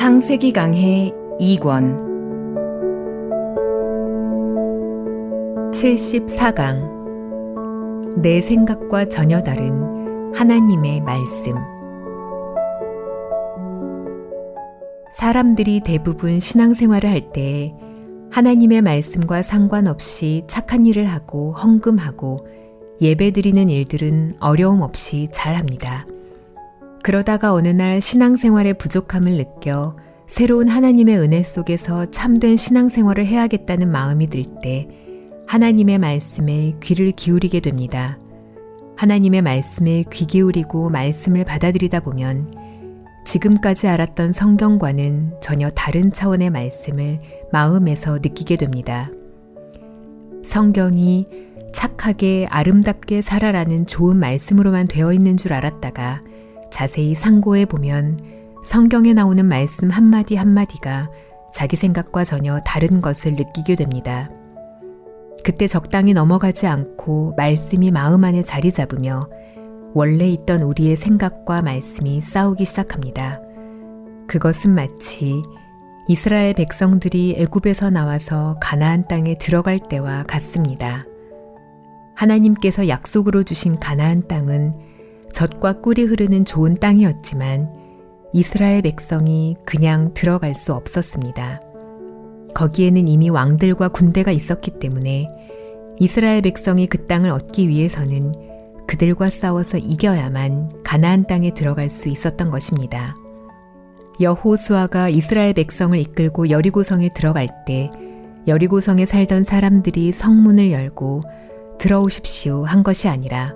창세기 강해 2권 74강 내 생각과 전혀 다른 하나님의 말씀. 사람들이 대부분 신앙생활을 할 때 하나님의 말씀과 상관없이 착한 일을 하고 헌금하고 예배드리는 일들은 어려움 없이 잘합니다. 그러다가 어느 날 신앙생활의 부족함을 느껴 새로운 하나님의 은혜 속에서 참된 신앙생활을 해야겠다는 마음이 들 때 하나님의 말씀에 귀를 기울이게 됩니다. 하나님의 말씀에 귀 기울이고 말씀을 받아들이다 보면 지금까지 알았던 성경과는 전혀 다른 차원의 말씀을 마음에서 느끼게 됩니다. 성경이 착하게 아름답게 살아라는 좋은 말씀으로만 되어 있는 줄 알았다가 자세히 상고해 보면 성경에 나오는 말씀 한마디 한마디가 자기 생각과 전혀 다른 것을 느끼게 됩니다. 그때 적당히 넘어가지 않고 말씀이 마음 안에 자리 잡으며 원래 있던 우리의 생각과 말씀이 싸우기 시작합니다. 그것은 마치 이스라엘 백성들이 애굽에서 나와서 가나안 땅에 들어갈 때와 같습니다. 하나님께서 약속으로 주신 가나안 땅은 젖과 꿀이 흐르는 좋은 땅이었지만 이스라엘 백성이 그냥 들어갈 수 없었습니다. 거기에는 이미 왕들과 군대가 있었기 때문에 이스라엘 백성이 그 땅을 얻기 위해서는 그들과 싸워서 이겨야만 가나안 땅에 들어갈 수 있었던 것입니다. 여호수아가 이스라엘 백성을 이끌고 여리고성에 들어갈 때 여리고성에 살던 사람들이 성문을 열고 들어오십시오 한 것이 아니라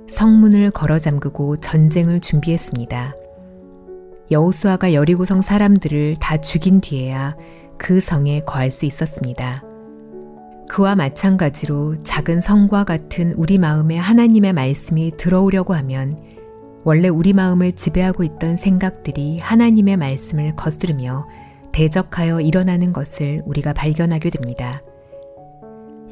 성문을 걸어 잠그고 전쟁을 준비했습니다. 여호수아가 여리고성 사람들을 다 죽인 뒤에야 그 성에 거할 수 있었습니다. 그와 마찬가지로 작은 성과 같은 우리 마음에 하나님의 말씀이 들어오려고 하면 원래 우리 마음을 지배하고 있던 생각들이 하나님의 말씀을 거스르며 대적하여 일어나는 것을 우리가 발견하게 됩니다.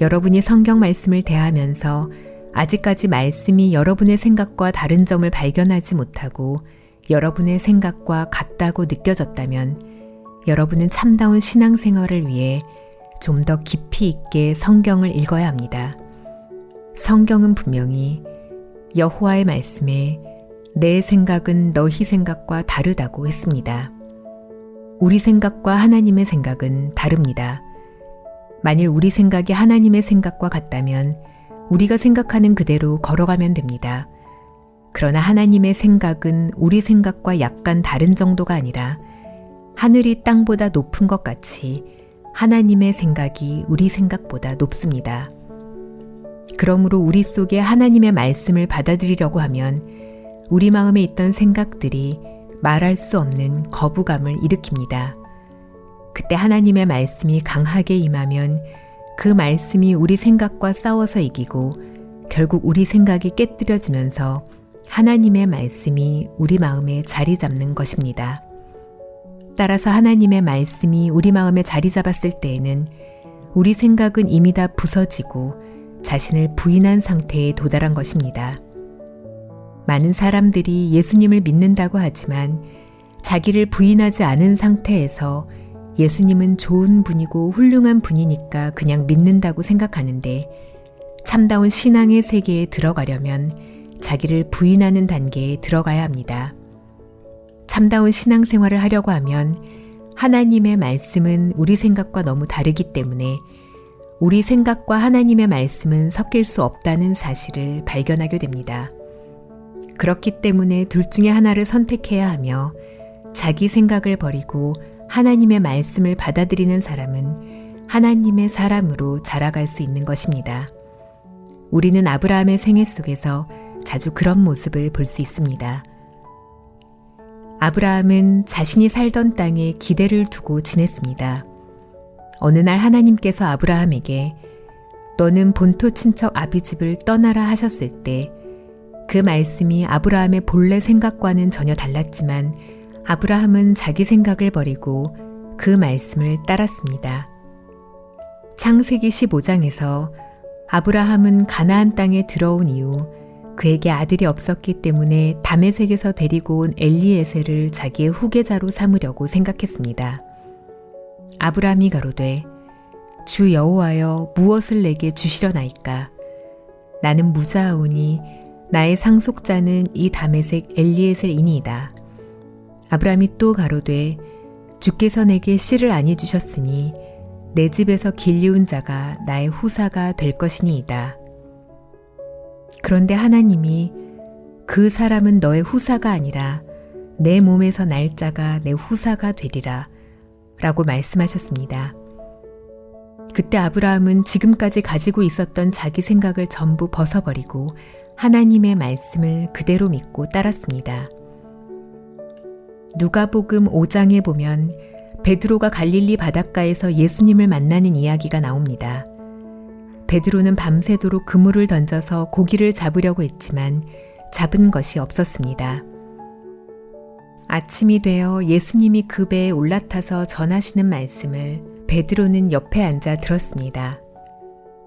여러분이 성경 말씀을 대하면서 아직까지 말씀이 여러분의 생각과 다른 점을 발견하지 못하고 여러분의 생각과 같다고 느껴졌다면 여러분은 참다운 신앙생활을 위해 좀 더 깊이 있게 성경을 읽어야 합니다. 성경은 분명히 여호와의 말씀에 내 생각은 너희 생각과 다르다고 했습니다. 우리 생각과 하나님의 생각은 다릅니다. 만일 우리 생각이 하나님의 생각과 같다면 우리가 생각하는 그대로 걸어가면 됩니다. 그러나 하나님의 생각은 우리 생각과 약간 다른 정도가 아니라 하늘이 땅보다 높은 것 같이 하나님의 생각이 우리 생각보다 높습니다. 그러므로 우리 속에 하나님의 말씀을 받아들이려고 하면 우리 마음에 있던 생각들이 말할 수 없는 거부감을 일으킵니다. 그때 하나님의 말씀이 강하게 임하면 그 말씀이 우리 생각과 싸워서 이기고 결국 우리 생각이 깨뜨려지면서 하나님의 말씀이 우리 마음에 자리 잡는 것입니다. 따라서 하나님의 말씀이 우리 마음에 자리 잡았을 때에는 우리 생각은 이미 다 부서지고 자신을 부인한 상태에 도달한 것입니다. 많은 사람들이 예수님을 믿는다고 하지만 자기를 부인하지 않은 상태에서 예수님은 좋은 분이고 훌륭한 분이니까 그냥 믿는다고 생각하는데 참다운 신앙의 세계에 들어가려면 자기를 부인하는 단계에 들어가야 합니다. 참다운 신앙생활을 하려고 하면 하나님의 말씀은 우리 생각과 너무 다르기 때문에 우리 생각과 하나님의 말씀은 섞일 수 없다는 사실을 발견하게 됩니다. 그렇기 때문에 둘 중에 하나를 선택해야 하며 자기 생각을 버리고 하나님의 말씀을 받아들이는 사람은 하나님의 사람으로 자라갈 수 있는 것입니다. 우리는 아브라함의 생애 속에서 자주 그런 모습을 볼 수 있습니다. 아브라함은 자신이 살던 땅에 기대를 두고 지냈습니다. 어느 날 하나님께서 아브라함에게 너는 본토 친척 아비집을 떠나라 하셨을 때 그 말씀이 아브라함의 본래 생각과는 전혀 달랐지만 아브라함은 자기 생각을 버리고 그 말씀을 따랐습니다. 창세기 15장에서 아브라함은 가나안 땅에 들어온 이후 그에게 아들이 없었기 때문에 다메섹에서 데리고 온 엘리에셀을 자기의 후계자로 삼으려고 생각했습니다. 아브라함이 가로되 주 여호와여 무엇을 내게 주시려나이까? 나는 무자하오니 나의 상속자는 이 다메섹 엘리에셀이니이다. 아브라함이 또 가로되 주께서 내게 씨를 아니 주셨으니 내 집에서 길리운 자가 나의 후사가 될 것이니이다. 그런데 하나님이 그 사람은 너의 후사가 아니라 내 몸에서 날 자가 내 후사가 되리라 라고 말씀하셨습니다. 그때 아브라함은 지금까지 가지고 있었던 자기 생각을 전부 벗어버리고 하나님의 말씀을 그대로 믿고 따랐습니다. 누가복음 5장에 보면 베드로가 갈릴리 바닷가에서 예수님을 만나는 이야기가 나옵니다. 베드로는 밤새도록 그물을 던져서 고기를 잡으려고 했지만 잡은 것이 없었습니다. 아침이 되어 예수님이 그 배에 올라타서 전하시는 말씀을 베드로는 옆에 앉아 들었습니다.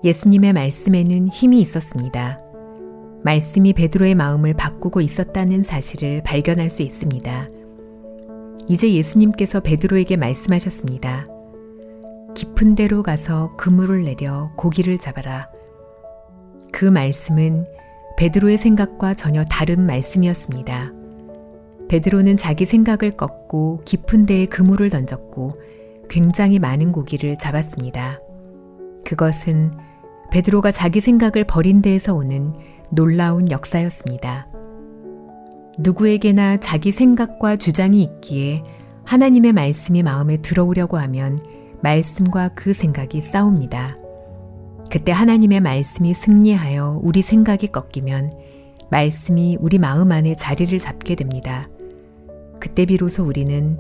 예수님의 말씀에는 힘이 있었습니다. 말씀이 베드로의 마음을 바꾸고 있었다는 사실을 발견할 수 있습니다. 이제 예수님께서 베드로에게 말씀하셨습니다. 깊은 데로 가서 그물을 내려 고기를 잡아라. 그 말씀은 베드로의 생각과 전혀 다른 말씀이었습니다. 베드로는 자기 생각을 꺾고 깊은 데에 그물을 던졌고 굉장히 많은 고기를 잡았습니다. 그것은 베드로가 자기 생각을 버린 데에서 오는 놀라운 역사였습니다. 누구에게나 자기 생각과 주장이 있기에 하나님의 말씀이 마음에 들어오려고 하면 말씀과 그 생각이 싸웁니다. 그때 하나님의 말씀이 승리하여 우리 생각이 꺾이면 말씀이 우리 마음 안에 자리를 잡게 됩니다. 그때 비로소 우리는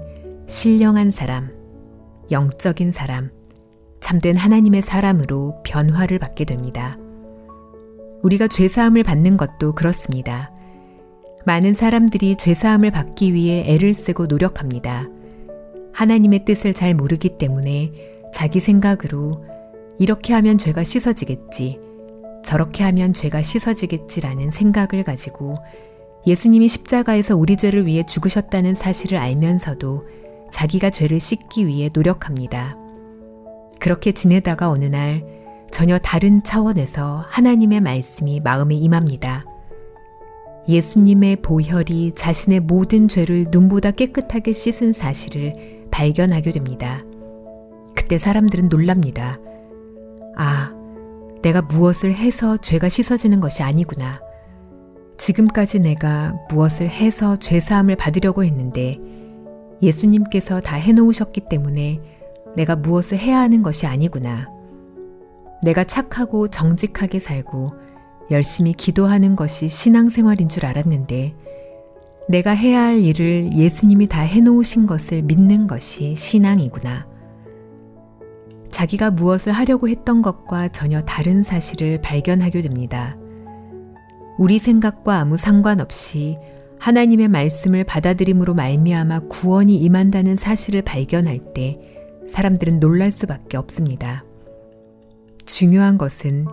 신령한 사람, 영적인 사람, 참된 하나님의 사람으로 변화를 받게 됩니다. 우리가 죄사함을 받는 것도 그렇습니다. 많은 사람들이 죄사함을 받기 위해 애를 쓰고 노력합니다. 하나님의 뜻을 잘 모르기 때문에 자기 생각으로 이렇게 하면 죄가 씻어지겠지, 저렇게 하면 죄가 씻어지겠지라는 생각을 가지고 예수님이 십자가에서 우리 죄를 위해 죽으셨다는 사실을 알면서도 자기가 죄를 씻기 위해 노력합니다. 그렇게 지내다가 어느 날 전혀 다른 차원에서 하나님의 말씀이 마음에 임합니다. 예수님의 보혈이 자신의 모든 죄를 눈보다 깨끗하게 씻은 사실을 발견하게 됩니다. 그때 사람들은 놀랍니다. 아, 내가 무엇을 해서 죄가 씻어지는 것이 아니구나. 지금까지 내가 무엇을 해서 죄사함을 받으려고 했는데 예수님께서 다 해놓으셨기 때문에 내가 무엇을 해야 하는 것이 아니구나. 내가 착하고 정직하게 살고 열심히 기도하는 것이 신앙생활인 줄 알았는데 내가 해야 할 일을 예수님이 다 해놓으신 것을 믿는 것이 신앙이구나. 자기가 무엇을 하려고 했던 것과 전혀 다른 사실을 발견하게 됩니다. 우리 생각과 아무 상관없이 하나님의 말씀을 받아들임으로 말미암아 구원이 임한다는 사실을 발견할 때 사람들은 놀랄 수밖에 없습니다. 중요한 것은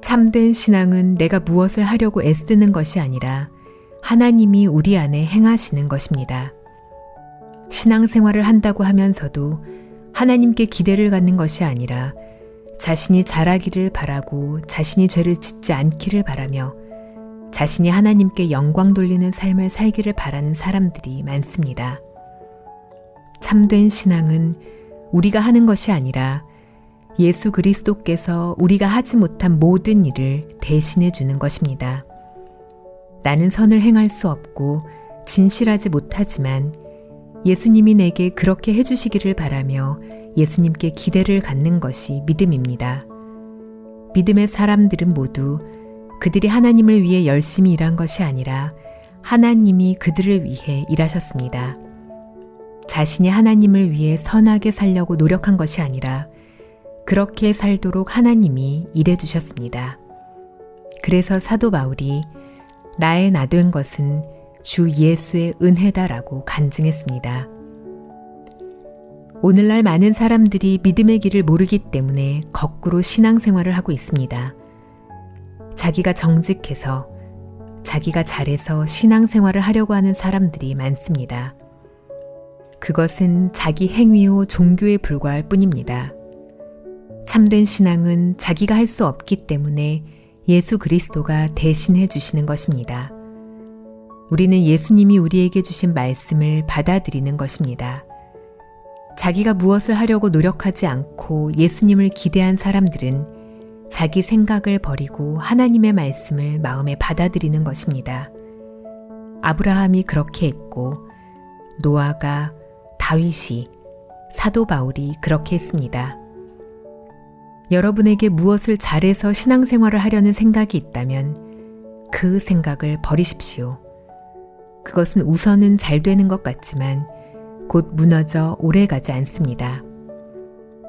참된 신앙은 내가 무엇을 하려고 애쓰는 것이 아니라 하나님이 우리 안에 행하시는 것입니다. 신앙생활을 한다고 하면서도 하나님께 기대를 갖는 것이 아니라 자신이 잘하기를 바라고 자신이 죄를 짓지 않기를 바라며 자신이 하나님께 영광 돌리는 삶을 살기를 바라는 사람들이 많습니다. 참된 신앙은 우리가 하는 것이 아니라 예수 그리스도께서 우리가 하지 못한 모든 일을 대신해 주는 것입니다. 나는 선을 행할 수 없고 진실하지 못하지만 예수님이 내게 그렇게 해주시기를 바라며 예수님께 기대를 갖는 것이 믿음입니다. 믿음의 사람들은 모두 그들이 하나님을 위해 열심히 일한 것이 아니라 하나님이 그들을 위해 일하셨습니다. 자신이 하나님을 위해 선하게 살려고 노력한 것이 아니라 그렇게 살도록 하나님이 일해주셨습니다. 그래서 사도 바울이 나의 나 된 것은 주 예수의 은혜다라고 간증했습니다. 오늘날 많은 사람들이 믿음의 길을 모르기 때문에 거꾸로 신앙생활을 하고 있습니다. 자기가 정직해서 자기가 잘해서 신앙생활을 하려고 하는 사람들이 많습니다. 그것은 자기 행위요 종교에 불과할 뿐입니다. 참된 신앙은 자기가 할 수 없기 때문에 예수 그리스도가 대신해 주시는 것입니다. 우리는 예수님이 우리에게 주신 말씀을 받아들이는 것입니다. 자기가 무엇을 하려고 노력하지 않고 예수님을 기대한 사람들은 자기 생각을 버리고 하나님의 말씀을 마음에 받아들이는 것입니다. 아브라함이 그렇게 했고 노아가, 다윗이, 사도 바울이 그렇게 했습니다. 여러분에게 무엇을 잘해서 신앙생활을 하려는 생각이 있다면 그 생각을 버리십시오. 그것은 우선은 잘 되는 것 같지만 곧 무너져 오래가지 않습니다.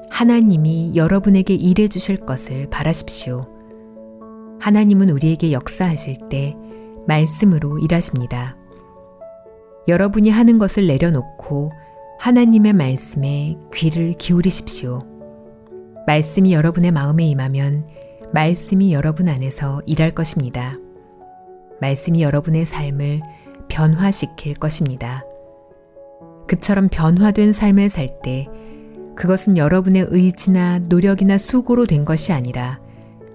하나님이 여러분에게 일해 주실 것을 바라십시오. 하나님은 우리에게 역사하실 때 말씀으로 일하십니다. 여러분이 하는 것을 내려놓고 하나님의 말씀에 귀를 기울이십시오. 말씀이 여러분의 마음에 임하면 말씀이 여러분 안에서 일할 것입니다. 말씀이 여러분의 삶을 변화시킬 것입니다. 그처럼 변화된 삶을 살 때 그것은 여러분의 의지나 노력이나 수고로 된 것이 아니라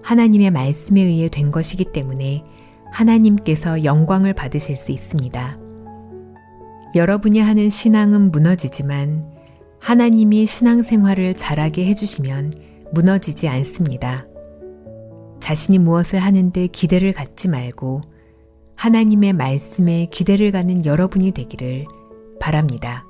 하나님의 말씀에 의해 된 것이기 때문에 하나님께서 영광을 받으실 수 있습니다. 여러분이 하는 신앙은 무너지지만 하나님이 신앙생활을 잘하게 해주시면 무너지지 않습니다. 자신이 무엇을 하는데 기대를 갖지 말고 하나님의 말씀에 기대를 갖는 여러분이 되기를 바랍니다.